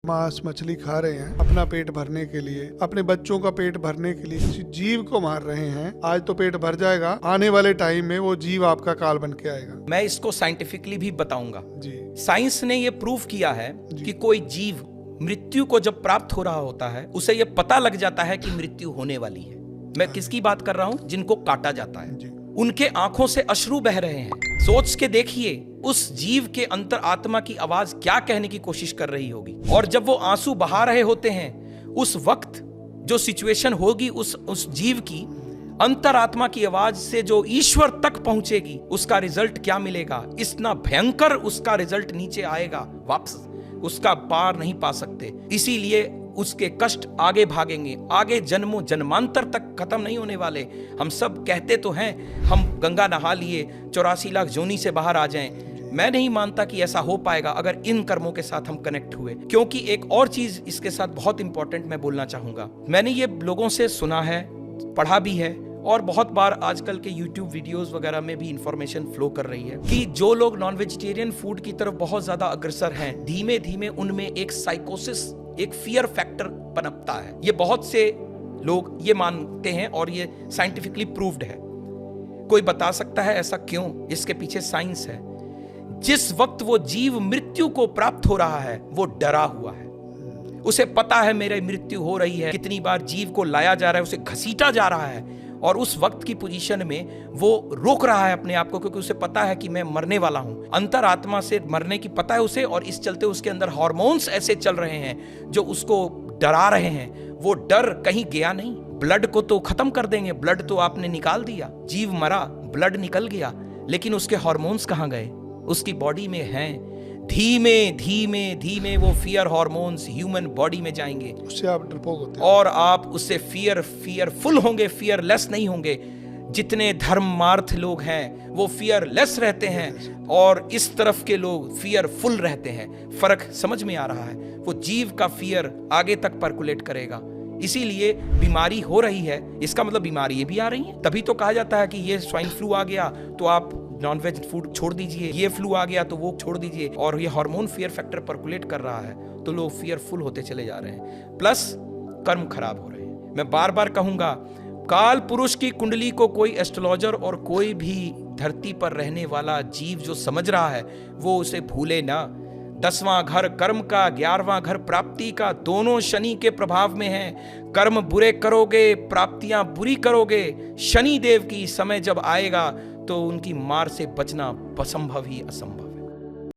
मांस मछली खा रहे हैं अपना पेट भरने के लिए, अपने बच्चों का पेट भरने के लिए किसी जीव को मार रहे हैं। आज तो पेट भर जाएगा, आने वाले टाइम में वो जीव आपका काल बन के आएगा। मैं इसको साइंटिफिकली भी बताऊंगा जी, साइंस ने ये प्रूव किया है कि कोई जीव मृत्यु को जब प्राप्त हो रहा होता है उसे ये पता लग जाता है कि मृत्यु होने वाली है। मैं किसकी बात कर रहा हूं? जिनको काटा जाता है। जी। उनके आंखों से अश्रु बह रहे हैं। सोच के देखिए उस जीव के अंतर आत्मा की आवाज क्या कहने की कोशिश कर रही होगी। और जब वो आंसू बहा रहे होते हैं उस वक्त जो सिचुएशन होगी उस जीव की अंतरात्मा की आवाज से जो ईश्वर तक पहुंचेगी, उसका रिजल्ट क्या मिलेगा? इतना भयंकर उसका रिजल्ट नीचे आएगा, वापस उसका पार नहीं पा सकते। इसीलिए उसके कष्ट आगे भागेंगे, आगे जन्मों जन्मांतर तक खत्म नहीं होने वाले। हम सब कहते तो हैं हम गंगा नहा लिए 84 लाख जोनी से बाहर आ जाएं। मैं नहीं मानता कि ऐसा हो पाएगा अगर इन कर्मों के साथ हम कनेक्ट हुए। क्योंकि एक और चीज इसके साथ बहुत इंपॉर्टेंट मैं बोलना चाहूंगा। मैंने ये लोगों से सुना है, पढ़ा भी है, और बहुत बार आजकल के YouTube वीडियोस वगैरह में भी इंफॉर्मेशन फ्लो कर रही है कि जो लोग नॉन वेजिटेरियन फूड की तरफ बहुत ज्यादा अग्रसर हैं, धीमे धीमे उनमें एक साइकोसिस, एक फियर फैक्टर पनपता है। ये बहुत से लोग ये मानते हैं और ये साइंटिफिकली प्रूव्ड है। कोई बता सकता है ऐसा क्यों? इसके पीछे साइंस है। जिस वक्त वो जीव मृत्यु को प्राप्त हो रहा है वो डरा हुआ है, उसे पता है मेरी मृत्यु हो रही है। कितनी बार जीव को लाया जा रहा है, उसे घसीटा जा रहा है, और उस वक्त की पोजीशन में वो रोक रहा है अपने आप को, क्योंकि उसे पता है कि मैं मरने वाला हूं। अंतरात्मा से मरने की पता है उसे, और इस चलते उसके अंदर हार्मोन्स ऐसे चल रहे हैं जो उसको डरा रहे हैं। वो डर कहीं गया नहीं। ब्लड को तो खत्म कर देंगे, ब्लड तो आपने निकाल दिया, जीव मरा, ब्लड निकल गया, लेकिन उसके हार्मोन्स कहां गए? उसकी बॉडी में हैं। धीमे धीमे धीमे वो फियर हार्मोन्स ह्यूमन बॉडी में जाएंगे, उससे आप डरपोक होते हैं और आप उससे फियरफुल होंगे, फियरलेस नहीं होंगे। जितने धर्मार्थ लोग हैं वो फियरलेस रहते हैं, और इस तरफ के लोग फियरफुल रहते हैं। फर्क समझ में आ रहा है? वो जीव का फियर आगे तक पर्कुलेट करेगा। इसीलिए बीमारी हो रही है, इसका मतलब बीमारी भी आ रही है। तभी तो कहा जाता है कि ये स्वाइन फ्लू आ गया तो आप नॉनवेज फूड छोड़ दीजिए, ये फ्लू आ गया तो वो छोड़ दीजिए। और ये हार्मोन फियर फैक्टर पर्कुलेट कर रहा है तो लोग फियरफुल होते चले जा रहे हैं, प्लस कर्म खराब हो रहे हैं। मैं बार बार कहूंगा, काल पुरुष की कुंडली को कोई एस्ट्रोलॉजर और कोई भी धरती पर रहने वाला जीव जो समझ रहा है वो उसे भूले ना। 10वां घर कर्म का, 11वां घर प्राप्ति का, दोनों शनि के प्रभाव में हैं। कर्म बुरे करोगे, प्राप्तियां बुरी करोगे। शनि देव की समय जब आएगा तो उनकी मार से बचना असंभव ही असंभव।